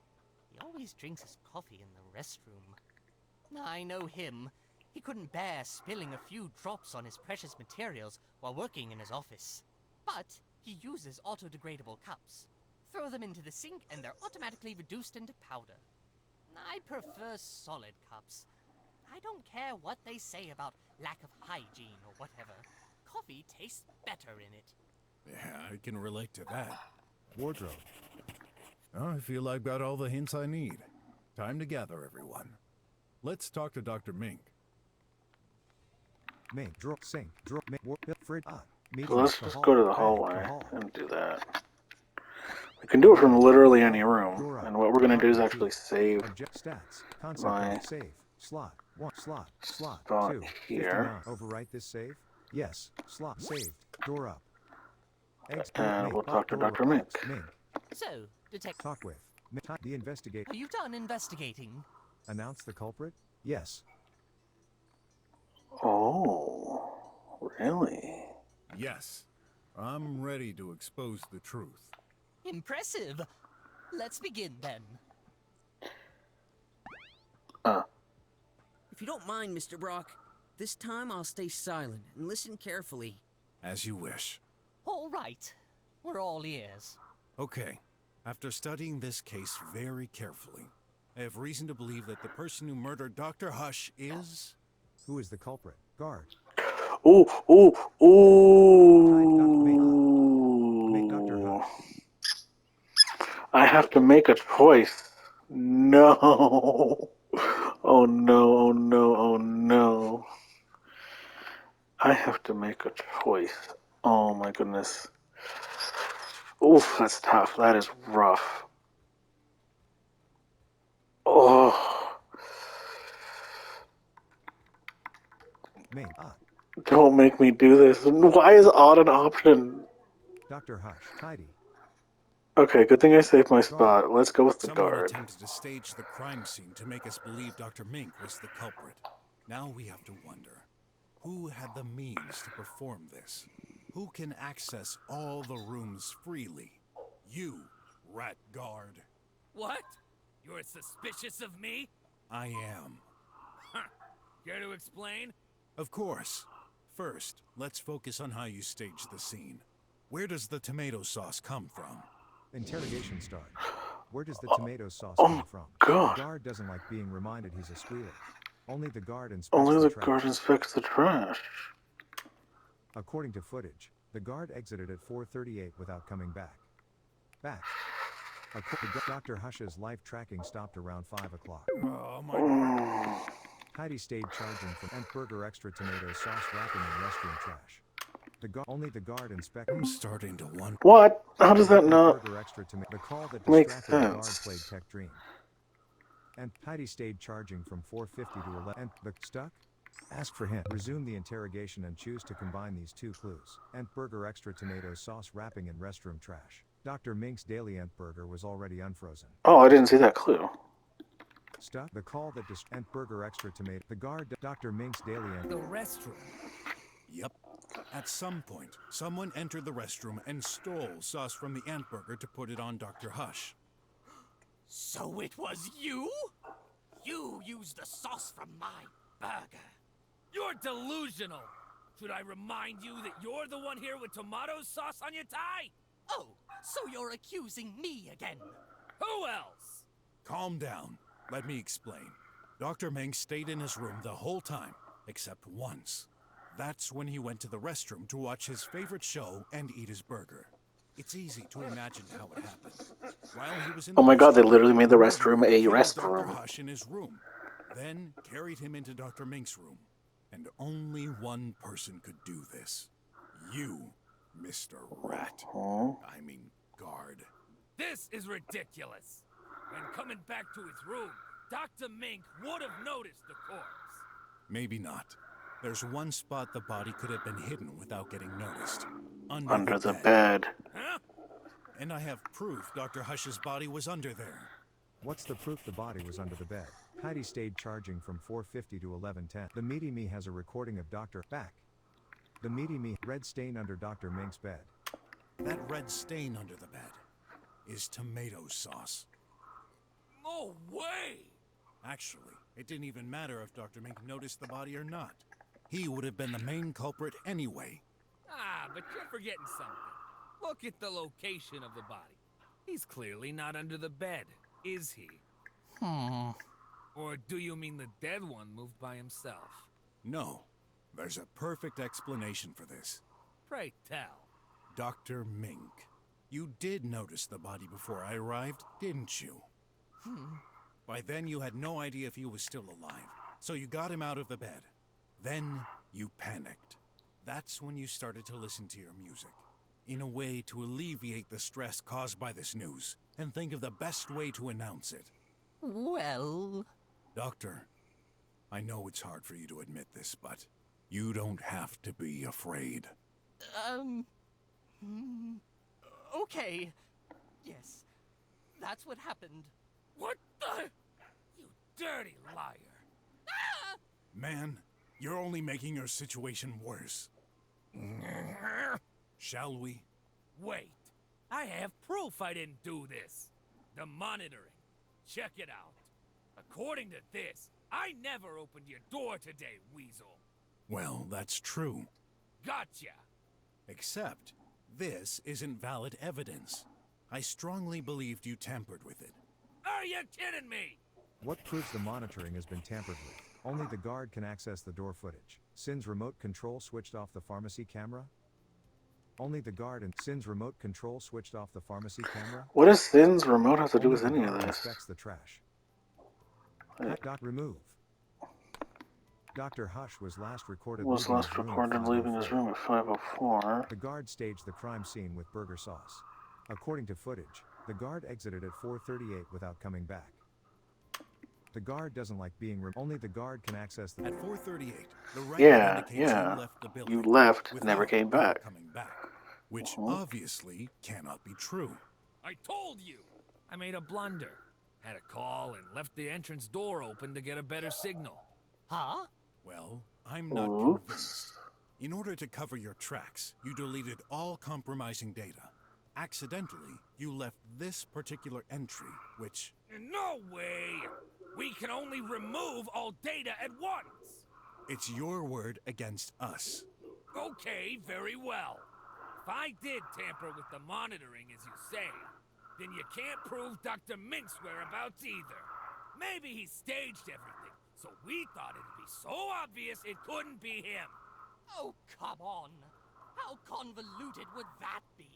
he always drinks his coffee in the restroom. I know him. He couldn't bear spilling a few drops on his precious materials while working in his office. But he uses auto-degradable cups. Throw them into the sink and they're automatically reduced into powder. I prefer solid cups. I don't care what they say about lack of hygiene or whatever. Coffee tastes better in it. Yeah, I can relate to that. Wardrobe. Oh, I feel I've got all the hints I need. Time to gather everyone. Let's talk to Dr. Mink. Mink. Drawer. Sink. Drawer. Fridge. So let's just go to the hallway and do that. We can do it from literally any room, and what we're going to do is actually save Object stats. Concept my code. Save. Slot. 1. Slot. Slot. spot 2. here. 59. Overwrite this save? Yes. Slot. Saved. Door up. Eggs. And Mink. we'll talk to Door Dr. Mink. Mink. So, Detective, Talk with. The investigator. are you done investigating? Announce the culprit? Yes. Oh, really? Yes, I'm ready to expose the truth. Impressive. Let's begin then. If you don't mind, Mr. Brock, this time I'll stay silent and listen carefully. As you wish. All right. We're all ears. Okay, after studying this case very carefully, I have reason to believe that the person who murdered Dr. Hush is... Who is the culprit? Guard. Ooh, ooh, Make Dr. ooh. Hush. I have to make a choice. No. Oh no, oh no, oh no. I have to make a choice. Oh my goodness. Oof, that's tough. That is rough. Oh, Mink. don't make me do this. Why is odd an option? Dr. Hush. Tidy. Okay, good thing I saved my spot. Let's go with the Someone guard. attempted to stage the crime scene to make us believe Dr. Mink was the culprit. Now we have to wonder, who had the means to perform this? Who can access all the rooms freely? You, rat guard. What? You're suspicious of me? I am. Care to explain? Of course. First, let's focus on how you staged the scene. Where does the tomato sauce come from? Interrogation start. Where does the tomato sauce Oh come from? God. The guard doesn't like being reminded he's a squealer. Only the guard inspects Only the the trash. guard inspects the trash. According to footage, the guard exited at 4:38 without coming back. Dr. Hush's life tracking stopped around 5 o'clock. Oh my... Heidi stayed charging from and burger extra tomato sauce wrapping in restroom trash. Only the guard inspected. I'm starting to wonder... What? How does that not Burger extra tomato. The call that make distracted the guard sense? played Tech Dream. And Heidi stayed charging from 4:50 to 11. And the stuck? Ask for hint. Resume the interrogation and choose to combine these two clues. And burger extra tomato sauce wrapping in restroom trash. Dr. Mink's daily Ant burger was already unfrozen. Oh, I didn't see that clue. Stuck? The call that Ant burger extra tomato. The guard. Dr. Mink's daily Ant. The restroom. Yep. At some point, someone entered the restroom and stole sauce from the ant burger to put it on Dr. Hush. So it was you? You used the sauce from my burger. You're delusional. Should I remind you that you're the one here with tomato sauce on your tie? Oh, so you're accusing me again? Who else? Calm down. Let me explain. Dr. Mink stayed in his room the whole time, except once. That's when he went to the restroom to watch his favorite show and eat his burger. It's easy to imagine how it happened. While he was in Oh the my God, they restroom, literally made the murderer restroom a killed restroom. Dr. Hush in his room, then carried him into Dr. Mink's room. And only one person could do this. You, Mr. Rat. I mean, guard. This is ridiculous. When coming back to his room, Dr. Mink would have noticed the corpse. Maybe not. There's one spot the body could have been hidden without getting noticed. Under the bed. Huh? And I have proof Dr. Hush's body was under there. What's the proof the body was under the bed? Heidi stayed charging from 4:50 to 11:10. The Meaty Me has a recording of Dr. Back. The Meaty Me red stain under Dr. Mink's bed. That red stain under the bed is tomato sauce. No way! Actually, it didn't even matter if Dr. Mink noticed the body or not. He would have been the main culprit anyway. Ah, but you're forgetting something. Look at the location of the body. He's clearly not under the bed, is he? Or do you mean the dead one moved by himself? No, there's a perfect explanation for this. Pray tell. Dr. Mink, you did notice the body before I arrived, didn't you? By then you had no idea if he was still alive, so you got him out of the bed. Then you panicked. That's when you started to listen to your music, in a way to alleviate the stress caused by this news, and think of the best way to announce it. Well... Doctor, I know it's hard for you to admit this, but you don't have to be afraid. Okay. Yes, that's what happened. What the? You dirty liar. Man, you're only making your situation worse. Shall we? Wait, I have proof I didn't do this. The monitoring. Check it out. According to this, I never opened your door today, Weasel. Well, that's true. Gotcha. Except, this isn't valid evidence. I strongly believed you tampered with it. Are you kidding me? What proves the monitoring has been tampered with? Only the guard can access the door footage. Sin's remote control switched off the pharmacy camera? Only the guard and Sin's remote control switched off the pharmacy camera? What does Sin's remote have to do Only with the any of guard this? inspects the trash. Hey. Remove. Dr. Hush was last recorded Was leaving last his room at recorded leaving his 5:04. room at 5:04. The guard staged the crime scene with burger sauce. According to footage, the guard exited at 4:38 without coming back. The guard doesn't like being only the guard can access the At 4:38, the record Yeah, indicates yeah. you left the building. You left and without never came back. coming back, which Mhm. obviously cannot be true. I told you. I made a blunder. Had a call and left the entrance door open to get a better signal. Huh? Well, I'm not Oops. convinced. In order to cover your tracks, you deleted all compromising data. Accidentally, you left this particular entry, which... No way! We can only remove all data at once! It's your word against us. Okay, very well. If I did tamper with the monitoring, as you say, then you can't prove Dr. Mink's whereabouts either. Maybe he staged everything, so we thought it'd be so obvious it couldn't be him. Oh, come on. How convoluted would that be?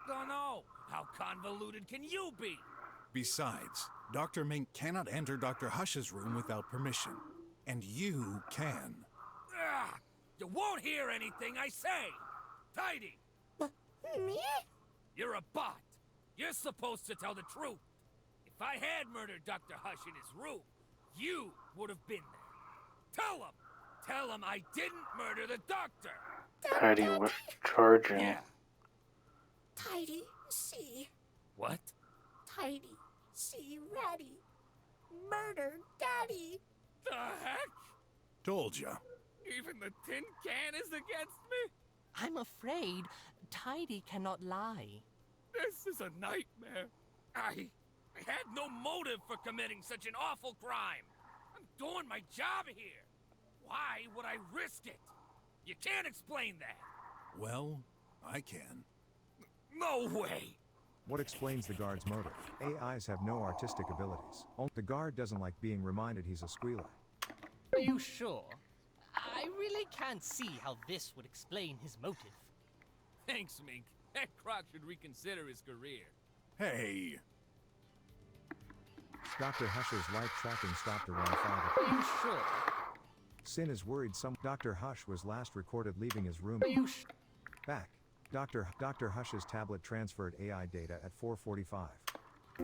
Dunno. How convoluted can you be? Besides, Dr. Mink cannot enter Dr. Hush's room without permission. And you can. Ah, you won't hear anything I say. Tidy. Me? You're a bot. You're supposed to tell the truth. If I had murdered Dr. Hush in his room, you would have been there. Tell him. Tell him I didn't murder the doctor. Tidy was charging. Yeah. Tidy, see. What? Tidy, see, Ratty. Murdered Daddy. The heck? Told ya. Even the tin can is against me? I'm afraid Tidy cannot lie. This is a nightmare. I had no motive for committing such an awful crime. I'm doing my job here. Why would I risk it? You can't explain that. Well, I can. No way. What explains the guard's motive? AIs have no artistic abilities. The guard doesn't like being reminded he's a squealer. Are you sure? I really can't see how this would explain his motive. Thanks, Mink. That croc should reconsider his career. Hey! Dr. Hush's live tracking stopped around 5 Are o'clock. you sure? Sin is worried Dr. Hush was last recorded leaving his room. Are you Back. Dr. Hush's tablet transferred AI data at 4:45.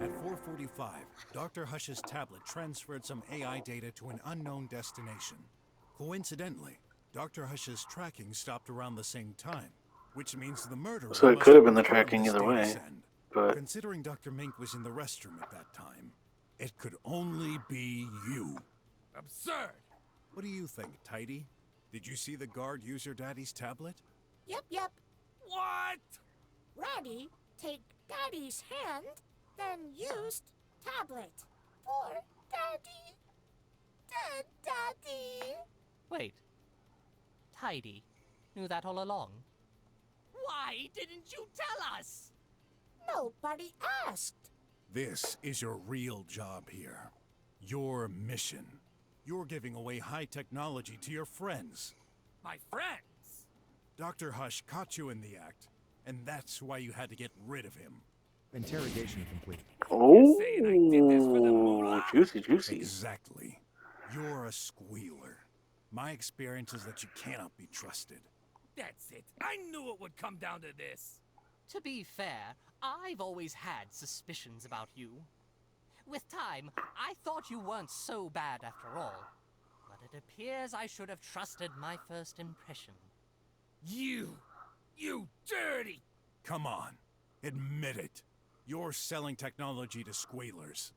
At 4:45, Dr. Hush's tablet transferred some AI data to an unknown destination. Coincidentally, Dr. Hush's tracking stopped around the same time, which means the murderer So it must could have been the confirmed tracking this either data way, send. but Considering Dr. Mink was in the restroom at that time, it could only be you. Absurd. What do you think, Tidy? Did you see the guard use your daddy's tablet? Yep. What? Ratty take Daddy's hand, then used tablet. For Daddy. Dead Daddy. Wait. Tidy knew that all along. Why didn't you tell us? Nobody asked. This is your real job here. Your mission. You're giving away high technology to your friends. My friends? Dr. Hush caught you in the act, and that's why you had to get rid of him. Interrogation complete. oh, saying I did this for the moolah? juicy. Exactly. You're a squealer. My experience is that you cannot be trusted. That's it. I knew it would come down to this. To be fair, I've always had suspicions about you. With time, I thought you weren't so bad after all. But it appears I should have trusted my first impression. You dirty. Come on. Admit it. You're selling technology to squealers.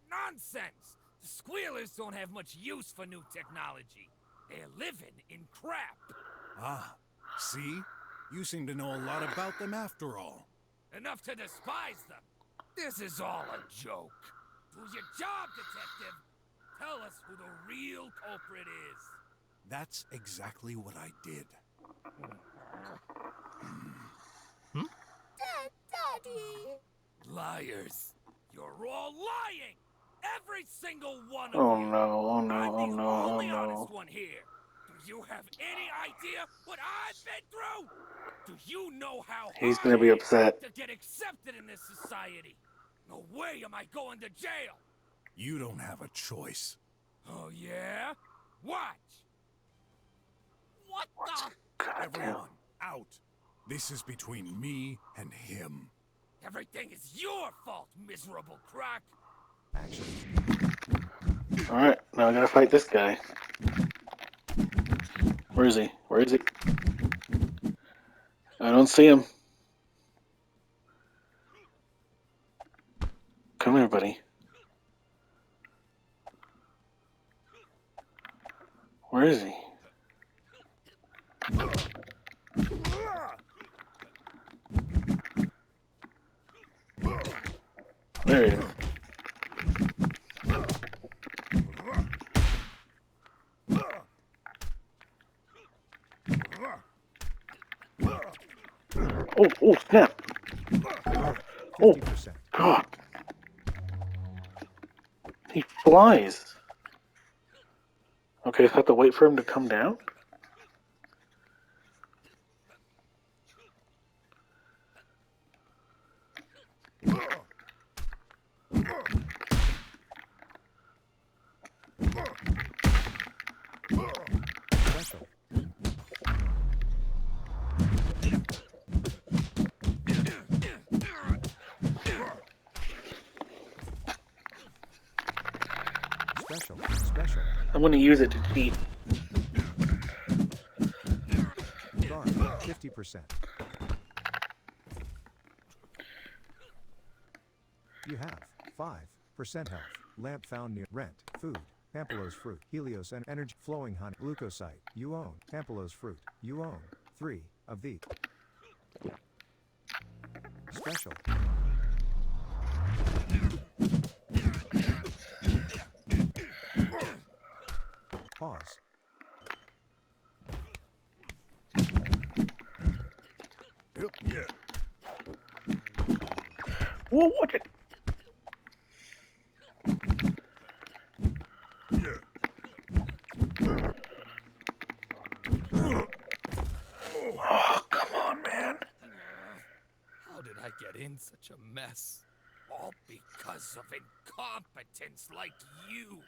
Nonsense! The squealers don't have much use for new technology. They're living in crap. Ah, see? You seem to know a lot about them after all. Enough to despise them. This is all a joke. Do your job, detective. Tell us who the real culprit is. That's exactly what I did. Daddy! Liars. You're all lying! Every single one of Oh you! no, oh I'm no, oh the no, oh only honest no. one here. Do you have any idea what I've been through? Do you know how He's hard gonna be it is upset. to get accepted in this society? No way am I going to jail! You don't have a choice. Oh yeah? Watch! What the? God damn. Everyone, out. This is between me and him. Everything is your fault, miserable crock! Action. Alright, now I gotta fight this guy. Where is he? Where is he? I don't see him. Come here, buddy. Where is he? There he is. Oh, oh, snap. Oh, 50%. God. He flies. Okay, so I have to wait for him to come down? Special. Special. Special. I'm gonna use it to cheat. Guard. 50%. You have 5% health. Lamp found near rent. Food. Pampelos fruit. Helios and energy. Flowing honey. Glucosite. You own. Pampelos fruit. You own 3 of the. Special. Pause. Whoa, what it? Oh, come on, man. How did I get in such a mess? All because of incompetence like you.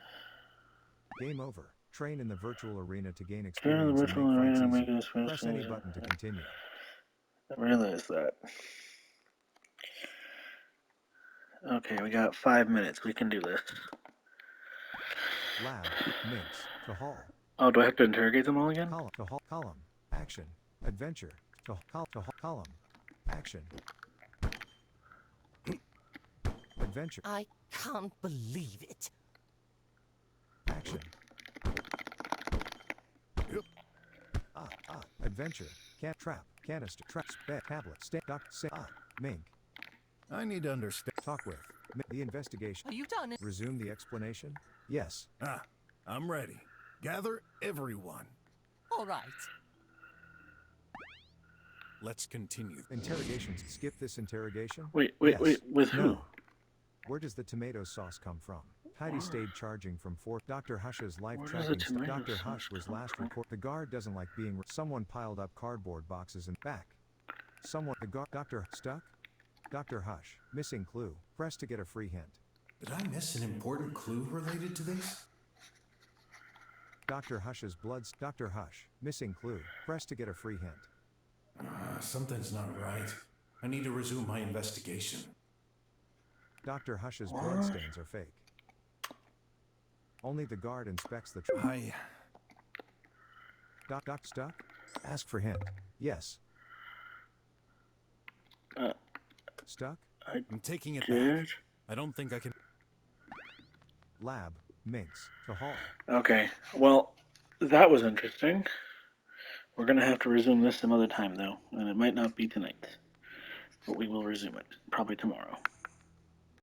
Game over. Train in the virtual arena to gain Turn on experience the and virtual make arena fights to make easier. this finish. Press any button to continue. I realized that. Okay, we got 5 minutes. We can do this. Lab. Minx. To hall. Oh, do I have to interrogate them all again? Column. To hall. Column. Action. Adventure. To column. Action. Adventure. I can't believe it. Action. Adventure. Trap. Canister. Trap. Bed. Tablet. Doc. Mink. I need to understand. Talk with. The investigation. Are you done? Resume the explanation? Yes. I'm ready. Gather everyone. All right. Let's continue. Interrogations. Skip this interrogation? Wait, Yes. with who? No. Where does the tomato sauce come from? Heidi stayed charging from Dr. Hush's life Where does the tracking. tomato Dr. sauce Hush was come last from? report. The guard doesn't like being. Someone piled up cardboard boxes in back. Someone. The guard. Dr. Stuck? Dr. Hush. Missing clue. Press to get a free hint. Did I miss an important clue related to this? Dr. Hush's bloods. Dr. Hush. Missing clue. Press to get a free hint. Something's not right. I need to resume my investigation. Dr. Hush's bloodstains are fake. Only the guard inspects the. Doc Stuck? Ask for hint. Yes. Stuck? I'm taking it did. back. I don't think I can. Lab, Minx, to Hall. Okay, well, that was interesting. We're going to have to resume this some other time, though, and it might not be tonight. But we will resume it, probably tomorrow.